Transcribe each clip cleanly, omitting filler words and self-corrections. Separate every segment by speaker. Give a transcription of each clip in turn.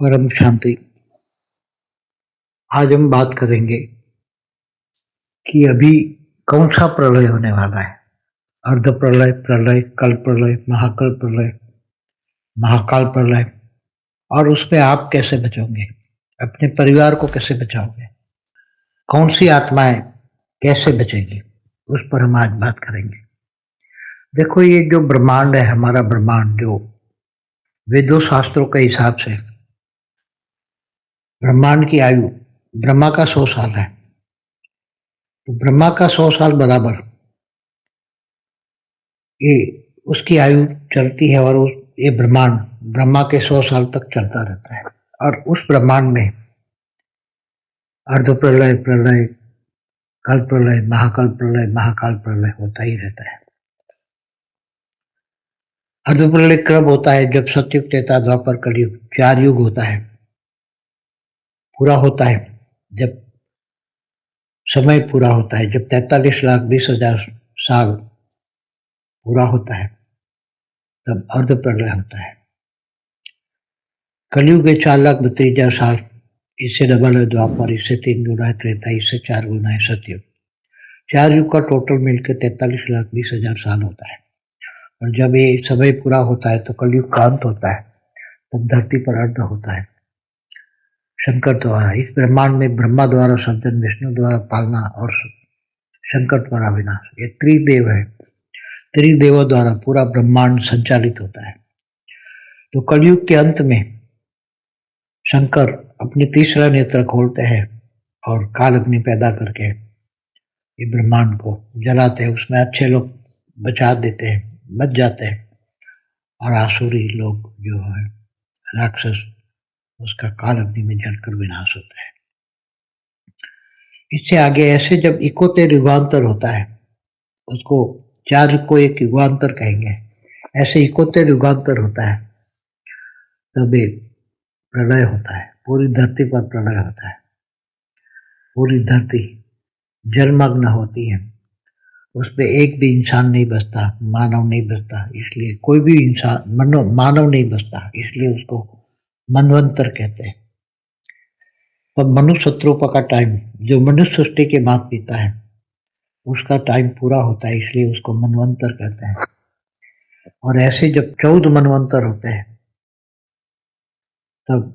Speaker 1: परम शांति। आज हम बात करेंगे कि अभी कौन सा प्रलय होने वाला है। अर्ध प्रलय, प्रलय, कल प्रलय, महाकल प्रलय, महाकाल प्रलय, और उसमें आप कैसे बचोगे, अपने परिवार को कैसे बचाओगे, कौन सी आत्माएं कैसे बचेगी, उस पर हम आज बात करेंगे। देखो, ये जो ब्रह्मांड है, हमारा ब्रह्मांड, जो वेदों शास्त्रों के हिसाब से ब्रह्मांड की आयु ब्रह्मा का 100 साल है। तो ब्रह्मा का 100 साल बराबर ये उसकी आयु चलती है, और ये ब्रह्मांड ब्रह्मा के 100 साल तक चलता रहता है। और उस ब्रह्मांड में अर्ध प्रलय, प्रलय, कल प्रलय, महाकल प्रलय, महाकाल प्रलय होता ही रहता है। अर्ध प्रलय कब होता है? जब सतयुग, त्रेता, द्वापर, कलयुग 4 युग होता है, पूरा होता है। जब समय पूरा होता है, जब 43,20,000 साल पूरा होता है, तब अर्ध प्रलय होता है। कलयुग के 4,32,000 साल, इससे डबल है द्वापर, इससे 3 गुना है त्रेता, इससे 4 गुना है सतयुग। 4 युग का टोटल मिलकर 43,20,000 साल होता है। और जब ये समय पूरा होता है तो कलयुग का अंत होता है, तब धरती पर अर्ध होता है। शंकर द्वारा इस ब्रह्मांड में ब्रह्मा द्वारा सर्जन, विष्णु द्वारा पालना और शंकर द्वारा विनाश, ये त्रिदेव है। त्रिदेवों द्वारा पूरा ब्रह्मांड संचालित होता है। तो कलयुग के अंत में शंकर अपने तीसरा नेत्र खोलते हैं और काल अग्नि पैदा करके ये ब्रह्मांड को जलाते हैं। उसमें अच्छे लोग बचा देते हैं, बच जाते हैं, और आसुरी लोग जो है राक्षस, उसका काल अग्नि में जलकर विनाश होता है। इससे आगे ऐसे जब इकोतेर युगांतर होता है, उसको 4 को एक युगांतर कहेंगे, ऐसे इकोतेर युगांतर होता है, तब एक प्रलय होता है। पूरी धरती पर प्रलय होता है। पूरी धरती जलमग्न होती है। उस पे एक भी इंसान नहीं बचता, मानव नहीं बचता। इसलिए कोई भी इंसान मानव नहीं बचता, इसलिए उसको मनवंतर कहते हैं। अब मनुष्य शत्रुपा का टाइम, जो मनुष्य सृष्टि के मात पिता है, उसका टाइम पूरा होता है, इसलिए उसको मनवंतर कहते हैं। और ऐसे जब 14 मनवंतर होते हैं, तब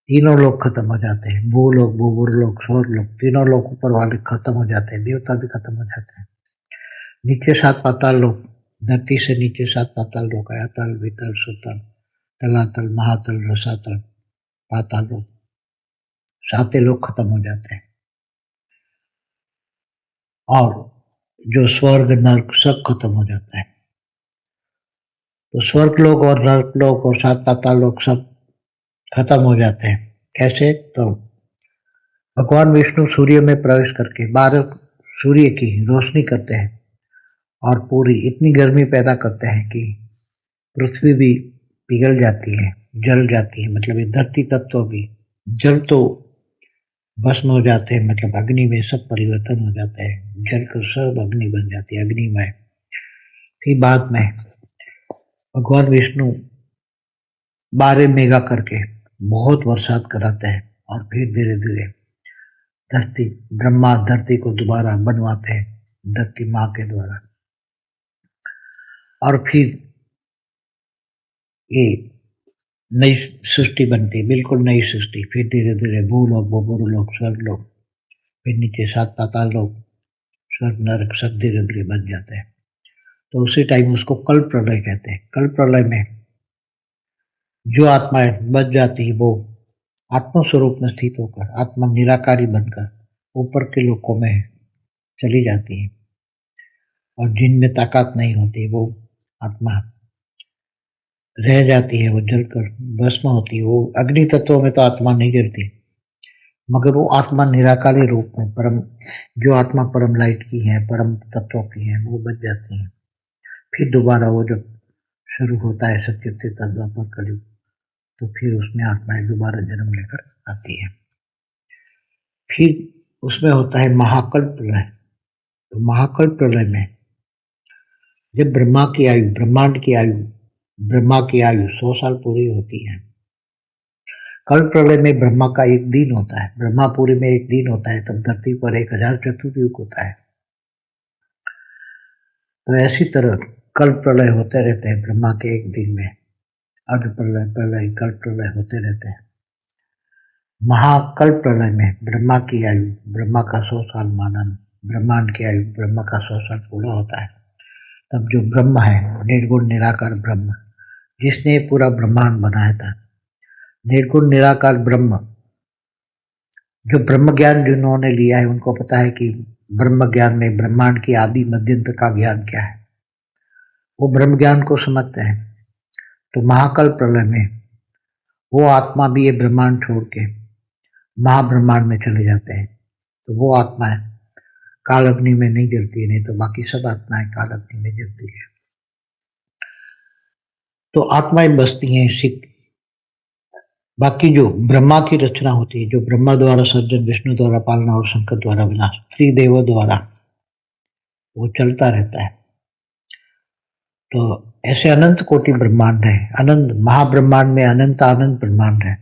Speaker 1: तीनों लोग खत्म हो जाते हैं। भूलोक, भूबुरलोक, स्वर्गलोक, तीनों लोग ऊपर वाले खत्म हो जाते हैं। देवता भी खत्म हो जाते हैं। नीचे 7 पाताल लोक, धरती से नीचे 7 पाताल लोक, अतल, वितल, सुतल, तलातल, महातल, रसातल, पाताल लोक, 7 लोग खत्म हो जाते हैं। और जो स्वर्ग, नर्क सब खत्म हो जाता है। तो स्वर्ग लोक और नर्क लोक और 7 पाताल लोक सब खत्म हो जाते हैं। कैसे? तो भगवान विष्णु सूर्य में प्रवेश करके 12 सूर्य की रोशनी करते हैं, और पूरी इतनी गर्मी पैदा करते हैं कि पृथ्वी भी पिघल जाती है, जल जाती है। मतलब ये धरती तत्व भी, जल तो भस्म हो जाते हैं, मतलब अग्नि में सब परिवर्तन हो जाते हैं, जलकर सब अग्नि बन जाती है, अग्निमय। फिर बाद में भगवान विष्णु 12 मेघा करके बहुत बरसात कराते हैं, और फिर धीरे धीरे ब्रह्मा धरती को दोबारा बनवाते हैं, धरती माँ के द्वारा। और फिर ये नई सृष्टि बनती है, बिल्कुल नई सृष्टि। फिर धीरे धीरे भूलोक, भूबुरलोक, स्वर्गलोक, फिर नीचे 7 पाताल लोक, स्वर्ग, नरक सब धीरे धीरे बन जाते हैं। तो उसी टाइम उसको कल प्रलय कहते हैं। कल प्रलय में जो आत्माएं बच जाती है, वो आत्म स्वरूप में स्थित होकर, आत्मा निराकारी बनकर ऊपर के लोकों में चली जाती है। और जिनमें ताकत नहीं होती, वो आत्मा रह जाती है, वो जलकर भस्म होती है। वो अग्नि तत्वों में तो आत्मा नहीं गिरती, मगर वो आत्मा निराकारी रूप में, परम, जो आत्मा परम लाइट की है, परम तत्वों की है, वो बच जाती है। फिर दोबारा वो जब शुरू होता है सत्युग, त्रेता, द्वापर, कलयुग, तो फिर उसमें आत्माएं दोबारा जन्म लेकर आती है। फिर उसमें होता है महाकल प्रलय। तो महाकल प्रलय में जब ब्रह्मा की आयु, ब्रह्मांड की आयु, ब्रह्मा की आयु 100 साल पूरी होती है, कल्प प्रलय में ब्रह्मा का एक दिन होता है, ब्रह्मापुरी में एक दिन होता है, तब धरती पर 1000 चतुर्युग होता है। तो ऐसी तरह कल्प प्रलय होते रहते हैं ब्रह्मा के एक दिन में, अर्ध प्रलय, प्रलय, कल्प प्रलय होते रहते हैं। महाकल्प प्रलय में ब्रह्मा की आयु ब्रह्मा का 100 साल मानन, ब्रह्मांड की आयु ब्रह्मा का 100 साल पूरा होता है। तब जो ब्रह्म है, निर्गुण निराकार ब्रह्म, जिसने पूरा ब्रह्मांड बनाया था, निर्गुण निराकार ब्रह्म, जो ब्रह्म ज्ञान जिन्होंने लिया है उनको पता है कि ब्रह्म ज्ञान में ब्रह्मांड की आदि मध्यंत का ज्ञान क्या है, वो ब्रह्म ज्ञान को समझते हैं। तो महाकल्प प्रलय में वो आत्मा भी ये ब्रह्मांड छोड़ के महाब्रह्मांड में चले जाते हैं। तो वो आत्माएं काल अग्नि में नहीं जलती है, नहीं तो बाकी सब आत्माएं काल अग्नि में जलती है। तो आत्माएं बसती हैं बाकी जो ब्रह्मा की रचना होती है, जो ब्रह्मा द्वारा सर्जन, विष्णु द्वारा पालना और शंकर द्वारा विनाश, त्रिदेवों द्वारा वो चलता रहता है। तो ऐसे अनंत कोटि ब्रह्मांड है, अनंत महाब्रह्मांड में अनंत अनंत ब्रह्मांड है।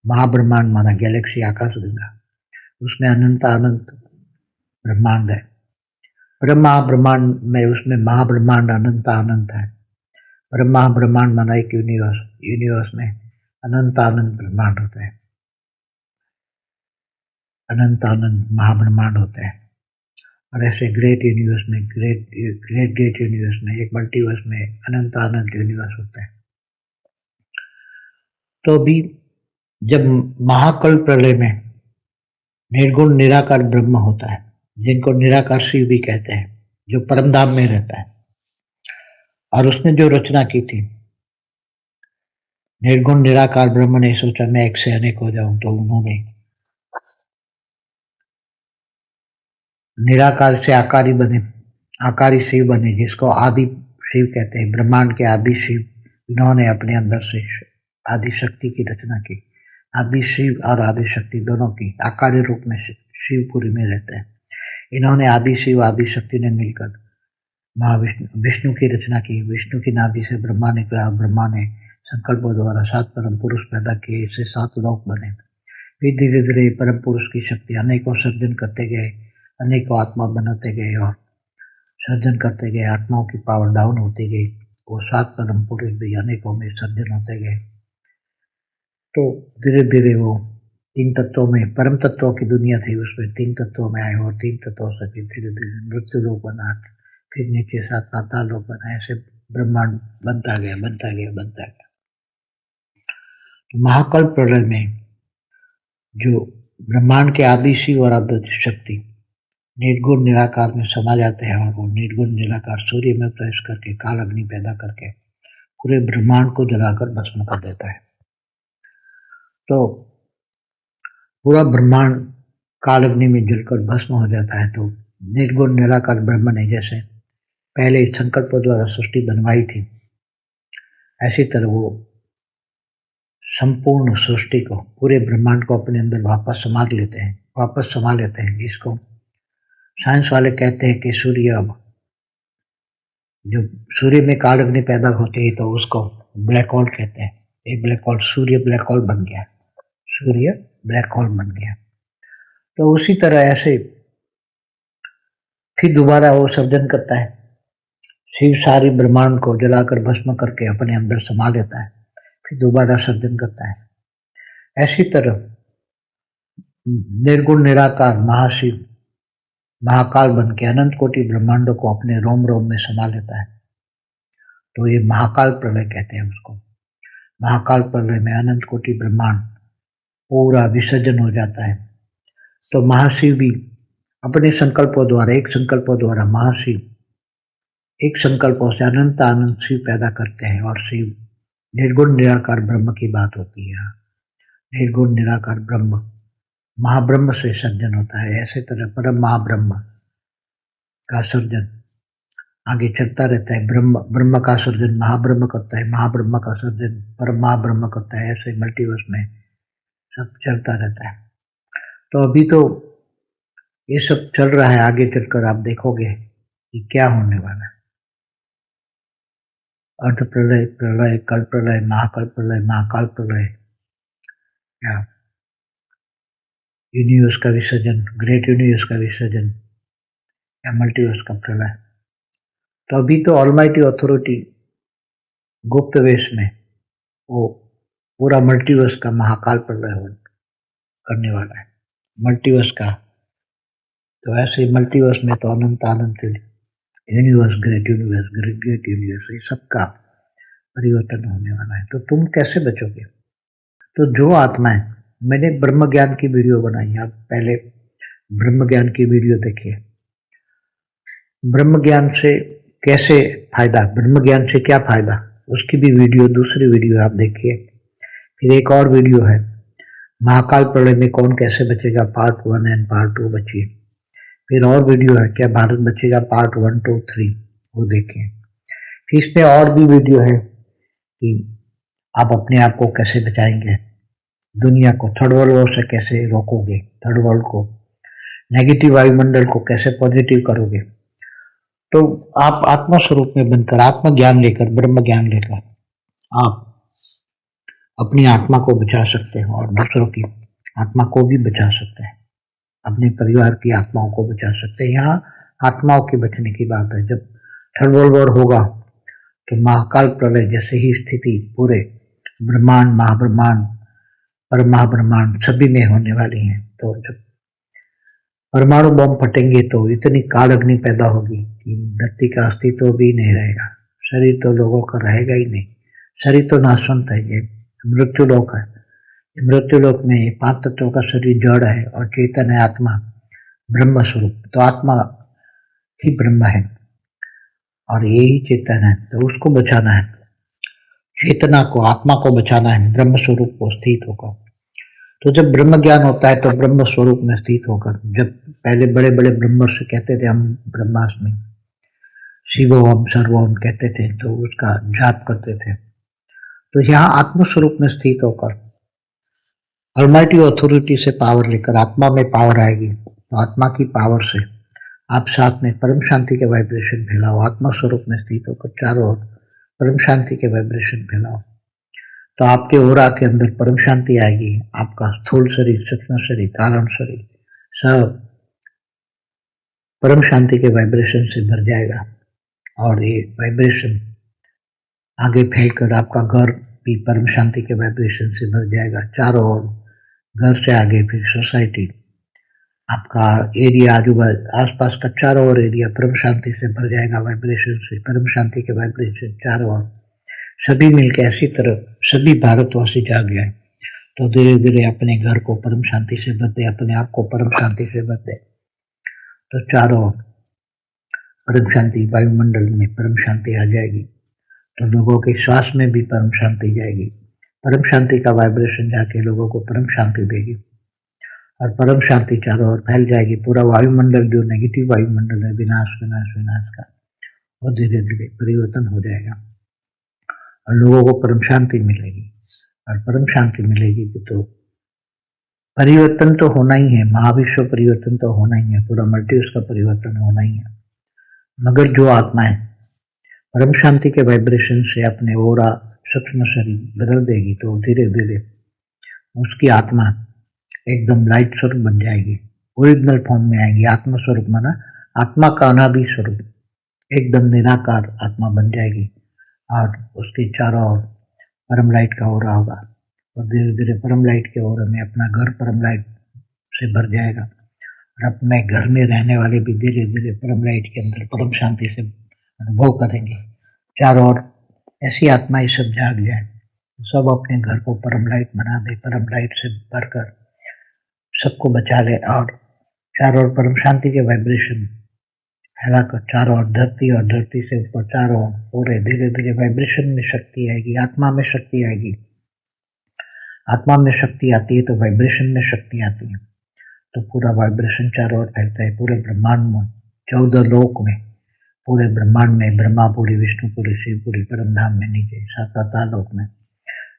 Speaker 1: महाब्रह्मांड माना गैलेक्सी, आकाश गंगा, उसमें अनंत अनंत ब्रह्मांड है। ब्रह्मा ब्रह्मांड में, उसमें महाब्रह्मांड अनंत अनंत है। ब्रह्मा ब्रह्मांड माना एक यूनिवर्स, यूनिवर्स में अनंत अनंत ब्रह्मांड होते हैं, अनंत अनंत महाब्रह्मांड होते हैं। और ऐसे ग्रेट यूनिवर्स में, ग्रेट यूनिवर्स में, एक मल्टीवर्स में अनंत अनंत यूनिवर्स होते हैं। तो अभी जब महाकल्प प्रलय में निर्गुण निराकार ब्रह्म होता है, जिनको निराकार शिव भी कहते हैं, जो परमधाम में रहता है, और उसने जो रचना की थी, निर्गुण निराकार ब्रह्म ने सोचा मैं एक से अनेक हो जाऊं, तो उन्होंने निराकार से आकारी बने, आकारी शिव बने, जिसको आदि शिव कहते हैं, ब्रह्मांड के आदि शिव। इन्होंने अपने अंदर से आदि शक्ति की रचना की। आदि शिव और आदि शक्ति दोनों की आकारी रूप में शिवपुरी में रहते हैं। इन्होंने आदि शिव आदि शक्ति ने मिलकर विष्णु की रचना की। विष्णु की नाभि से ब्रह्मा निकला, ब्रह्मा ने संकल्पों द्वारा 7 परम पुरुष पैदा किए, इससे 7 लोक बने। फिर धीरे धीरे परम पुरुष की शक्ति अनेकों सर्जन करते गए, अनेकों आत्मा बनाते गए और सर्जन करते गए, आत्माओं की पावर डाउन होती गई। वो 7 परम पुरुष भी अनेकों में सर्जन होते गए। तो धीरे धीरे वो 3 तत्वों में, परम तत्वों की दुनिया थी, उसमें 3 तत्वों में आए और 3 तत्वों से फिर धीरे धीरे मृत्यु लोक बना, फिर नीचे 7 पाताल लोक बना। ऐसे ब्रह्मांड बनता गया, बनता गया, बनता गया। तो महाकल्प प्रलय में जो ब्रह्मांड के आदि शिव और आदि शक्ति निर्गुण निराकार में समा जाते हैं, और वो निर्गुण निराकार सूर्य में प्रवेश करके काल अग्नि पैदा करके पूरे ब्रह्मांड को जलाकर भस्म कर देता है। तो पूरा ब्रह्मांड काल अग्नि में जलकर भस्म हो जाता है। तो निर्गुण निराकार ब्रह्म ने जैसे पहले संकल्पों द्वारा सृष्टि बनवाई थी, ऐसी तरह वो संपूर्ण सृष्टि को, पूरे ब्रह्मांड को अपने अंदर वापस समा लेते हैं, जिसको साइंस वाले कहते हैं कि सूर्य, अब जो सूर्य में काल अग्नि पैदा होती है तो उसको ब्लैक होल कहते हैं। एक ब्लैक होल, सूर्य ब्लैक होल बन गया, सूर्य ब्लैक होल बन गया। तो उसी तरह ऐसे फिर दोबारा वो सर्जन करता है। शिव सारी ब्रह्मांड को जलाकर भस्म करके अपने अंदर समा लेता है, फिर दोबारा सर्जन करता है। ऐसी तरह निर्गुण निराकार महाशिव महाकाल बन के अनंत कोटि ब्रह्मांडों को अपने रोम रोम में समा लेता है। तो ये महाकाल प्रलय कहते हैं उसको। महाकाल प्रलय में अनंत कोटि ब्रह्मांड पूरा विसर्जन हो जाता है। तो महाशिव भी अपने संकल्पों द्वारा, एक संकल्पों द्वारा महाशिव एक संकल्पों से अनंत आनंद शिव पैदा करते हैं, और शिव निर्गुण निराकार ब्रह्म की बात होती है। निर्गुण निराकार ब्रह्म महाब्रह्म से सर्जन होता है। ऐसे तरह परम महाब्रह्म का सर्जन आगे चलता रहता है। ब्रह्म का सर्जन महाब्रह्म करता है, महाब्रह्म का सर्जन परम महाब्रह्म करता है। ऐसे मल्टीवर्स में सब चलता रहता है। तो अभी तो ये सब चल रहा है, आगे चलकर आप देखोगे कि क्या होने वाला है। अर्ध प्रलय, प्रलय, कल्प प्रलय, महाकल्प प्रलय, महाकाल प्रलय, या यूनिवर्स का विसर्जन, ग्रेट यूनिवर्स का विसर्जन या मल्टीवर्स का प्रलय। तो अभी तो ऑलमाइटी अथॉरिटी गुप्त वेश में वो पूरा मल्टीवर्स का महाकाल प्रलय करने वाला है। मल्टीवर्स का तो ऐसे मल्टीवर्स में तो अनंत अनंत universe, great universe, great universe, ये सबका परिवर्तन होने वाला है। तो तुम कैसे बचोगे? तो जो आत्माएं, मैंने ब्रह्म ज्ञान की वीडियो बनाई, आप पहले ब्रह्म ज्ञान की वीडियो देखिए। ब्रह्म ज्ञान से कैसे फायदा, ब्रह्म ज्ञान से क्या फायदा, उसकी भी वीडियो, दूसरी वीडियो आप देखिए। फिर एक और वीडियो है महाकाल प्रलय में कौन कैसे बचेगा, पार्ट 1 एंड पार्ट 2 बचिए। फिर और वीडियो है क्या भारत बचेगा, पार्ट 1, 2, 3, वो देखें। फिर इसमें और भी वीडियो है कि आप अपने आप को कैसे बचाएंगे, दुनिया को थर्ड वर्ल्ड वॉर से कैसे रोकोगे, थर्ड वर्ल्ड को, नेगेटिव वायुमंडल को कैसे पॉजिटिव करोगे। तो आप आत्मा स्वरूप में बनकर, आत्म ज्ञान लेकर, ब्रह्म ज्ञान लेकर आप अपनी आत्मा को बचा सकते हैं और दूसरों की आत्मा को भी बचा सकते हैं, अपने परिवार की आत्माओं को बचा सकते हैं। यहाँ आत्माओं के बचने की बात है। जब थर्ड वर्ल्ड वॉर होगा तो महाकाल प्रलय जैसे ही स्थिति पूरे ब्रह्मांड, महाब्रह्मांड, परमहाब्रह्मांड सभी में होने वाली है। तो जब परमाणु बम फटेंगे तो इतनी काल अग्नि पैदा होगी कि धरती का अस्तित्व भी नहीं रहेगा, शरीर तो लोगों का रहेगा ही नहीं, शरीर तो नाशवंत है, ये मृत्यु लोक है। मृत्यु लोक में 5 तत्वों का शरीर जड़ है और चेतन है आत्मा, ब्रह्म स्वरूप। तो आत्मा ही ब्रह्म है और यही चेतन है, तो उसको बचाना है, चेतना को, आत्मा को बचाना है, ब्रह्म स्वरूप को स्थित होकर। तो जब ब्रह्म ज्ञान होता है तो ब्रह्म स्वरूप में स्थित होकर, जब पहले बड़े बड़े ब्रह्मर्षि कहते थे हम ब्रह्मास्मि, शिवोहम सर्वोहम कहते थे, तो उसका जाप करते थे। तो यहाँ आत्म स्वरूप में स्थित होकर ऑलमाइटी अथॉरिटी से पावर लेकर आत्मा में पावर आएगी। तो आत्मा की पावर से आप साथ में परम शांति के वाइब्रेशन फैलाओ, आत्मा स्वरूप में स्थित होकर चारों ओर परम शांति के वाइब्रेशन फैलाओ। तो आपके ओरा के अंदर परम शांति आएगी। आपका स्थूल शरीर, सूक्ष्म शरीर, कारण शरीर सब परम शांति के वाइब्रेशन से भर जाएगा और ये वाइब्रेशन आगे फैलकर आपका घर भी परम शांति के वाइब्रेशन से भर जाएगा। चारों ओर, घर से आगे फिर सोसाइटी, आपका एरिया, आजू बाजू आसपास का चारों ओर एरिया परम शांति से भर जाएगा, वाइब्रेशन से, परम शांति के वाइब्रेशन चारों ओर सभी मिलकर ऐसी तरह सभी भारतवासी जाग गए। तो धीरे धीरे अपने घर को परम शांति से भर दे, अपने आप को परम शांति से भर दे। तो चारों ओर परम शांति, वायुमंडल में परम शांति आ जाएगी। तो लोगों के श्वास में भी परम शांति जाएगी। परम शांति का वाइब्रेशन जाके लोगों को परम शांति देगी और परम शांति चारों ओर फैल जाएगी। पूरा वायुमंडल जो नेगेटिव वायुमंडल है, विनाश विनाश विनाश का, वो धीरे धीरे परिवर्तन हो जाएगा और लोगों को परम शांति मिलेगी। और परम शांति मिलेगी तो परिवर्तन तो होना ही है, महाविश्व परिवर्तन तो होना ही है, पूरा मल्टीवर्स का परिवर्तन होना ही है। मगर जो आत्माएं परम शांति के वाइब्रेशन से अपने ओरा, सूक्ष्म शरीर बदल देगी तो धीरे धीरे उसकी आत्मा एकदम लाइट स्वरूप बन जाएगी, ओरिजिनल फॉर्म में आएगी। आत्मा स्वरूप माना आत्मा का अनादि स्वरूप, एकदम निराकार आत्मा बन जाएगी और उसके चारों ओर परम लाइट का ओरा होगा और धीरे धीरे परम लाइट के ओरे में अपना घर परम लाइट से भर जाएगा और अपने घर में रहने वाले भी धीरे धीरे परम लाइट के अंदर परम शांति से अनुभव करेंगे। चारों ओर ऐसी आत्माएं सब जाग जाए, सब अपने घर को परम लाइट बना दे, परम लाइट से भरकर सबको बचा ले और चारों ओर परम शांति के वाइब्रेशन फैलाकर चारों ओर धरती और धरती से ऊपर चारों ओर पूरे धीरे धीरे वाइब्रेशन में शक्ति आएगी, आत्मा में शक्ति आएगी। आत्मा में शक्ति आती है तो वाइब्रेशन में शक्ति आती है। तो पूरा वाइब्रेशन चारों ओर फैलता है, पूरे ब्रह्मांड में, 14 लोक में, पूरे ब्रह्मांड में, ब्रह्मापुरी, विष्णुपुरी, शिवपुरी, परमधाम में, नीचे 7 तालोक में,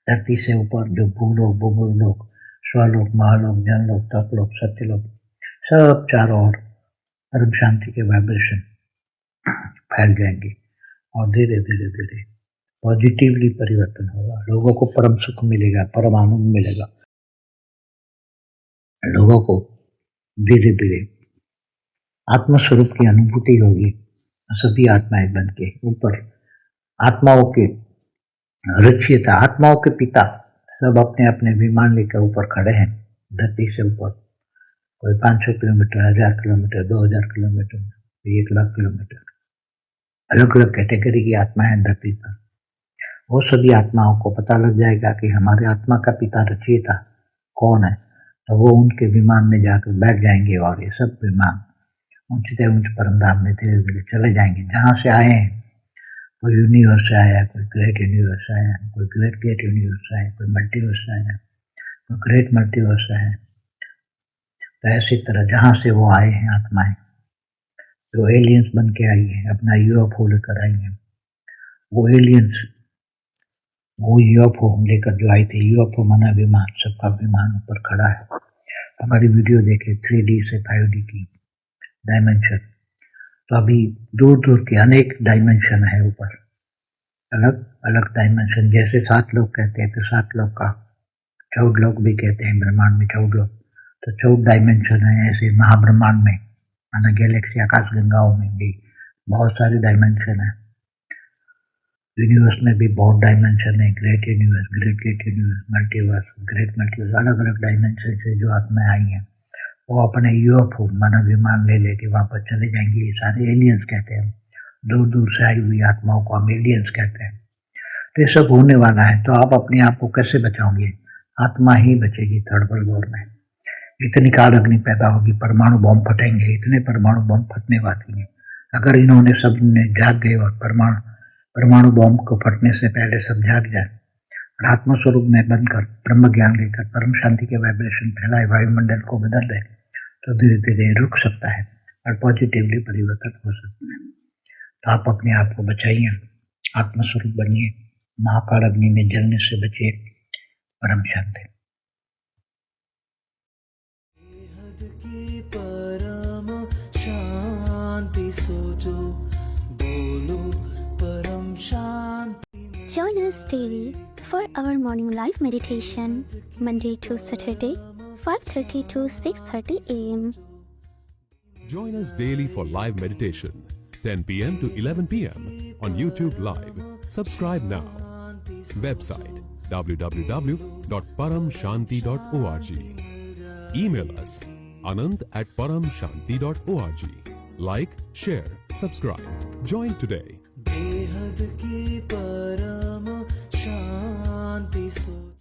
Speaker 1: धरती से ऊपर जो भूलोक, भूगोलोक, स्वलोक, महालोक, जनलोक, तपलोक, सत्यलोक, सब चारों ओर परम शांति के वाइब्रेशन फैल जाएंगे और धीरे धीरे धीरे पॉजिटिवली परिवर्तन होगा। लोगों को परम सुख मिलेगा, परम आनंद मिलेगा। लोगों को धीरे धीरे आत्मस्वरूप की अनुभूति होगी। सभी आत्माएं बन के ऊपर आत्माओं के रचयिता, आत्माओं के पिता सब अपने अपने विमान लेकर ऊपर खड़े हैं धरती से ऊपर। कोई 500 kilometre, 1000 kilometre, 2000 kilometre, 1 lakh kilometre, अलग अलग कैटेगरी की आत्माएं धरती पर। वो सभी आत्माओं को पता लग जाएगा कि हमारे आत्मा का पिता रचयिता कौन है, तो वो उनके विमान में जाकर बैठ जाएंगे और ये सब विमान ऊंचते ऊंच परम धाम में धीरे धीरे चले जाएंगे जहाँ से आए हैं। कोई यूनिवर्स से आया, कोई ग्रेट यूनिवर्स से आया, कोई ग्रेट ग्रेट यूनिवर्स से आया, कोई मल्टीवर्स से आया, कोई ग्रेट मल्टीवर्स से आया। तो ऐसी तरह जहाँ से वो आए हैं आत्माएं, जो एलियंस बन के आई है, अपना यूएफओ लेकर आई है, वो एलियंस वो यूएफओ लेकर जो आई थी, यूएफओ माना विमान, सबका विमान ऊपर खड़ा है। हमारी वीडियो देखे 3D से 5D की डायमेंशन, तो अभी दूर दूर के अनेक डायमेंशन है ऊपर, अलग अलग डायमेंशन। जैसे 7 लोग कहते हैं तो 7 लोग का 14 लोग भी कहते हैं, ब्रह्मांड में 14 लोग, तो 14 डायमेंशन है। ऐसे महाब्रह्मांड में माना गैलेक्सी आकाश गंगाओं में भी बहुत सारे डायमेंशन है। यूनिवर्स में भी बहुत डायमेंशन है, great universe, great great universe, multiverse, great multiverse, अलग अलग डायमेंशन से जो आत्माएं आई हैं वो अपने यूएफओ मानव विमान ले लेके वापस चले जाएंगे। ये सारे एलियंस कहते हैं, दूर दूर से आई हुई आत्माओं को हम एलियंस कहते हैं। तो ये सब होने वाला है, तो आप अपने आप को कैसे बचाओगे? आत्मा ही बचेगी थर्ड वर्ल्ड वॉर में। इतनी काल अग्नि पैदा होगी, परमाणु बम फटेंगे, इतने परमाणु बम फटने वाली हैं। अगर इन्होंने सब ने जाग गए और परमाणु बम को फटने से पहले सब जाग जाए और आत्मस्वरूप में बनकर ब्रह्म ज्ञान लेकर परम शांति के वाइब्रेशन फैलाए, वायुमंडल को बदल दे, तो धीरे धीरे रुक सकता है और पॉजिटिवली परिवर्तन हो सकता है। तो आप अपने आप को बचाइए, आत्मस्वरूप बनिए, महाकाल अग्नि में जलने से बचिए। परम शांति।
Speaker 2: परम शांति सोचो, बोलो परम शांति।
Speaker 3: Join us daily for our morning live meditation, Monday to Saturday, 5:30 to 6:30 a.m.
Speaker 4: Join us daily for live meditation, 10 p.m. to 11 p.m. on YouTube Live. Subscribe now. Website www.paramshanti.org. Email us anant@paramshanti.org. Like, share, subscribe. Join today.
Speaker 2: बेहद की परम शांति सोचो।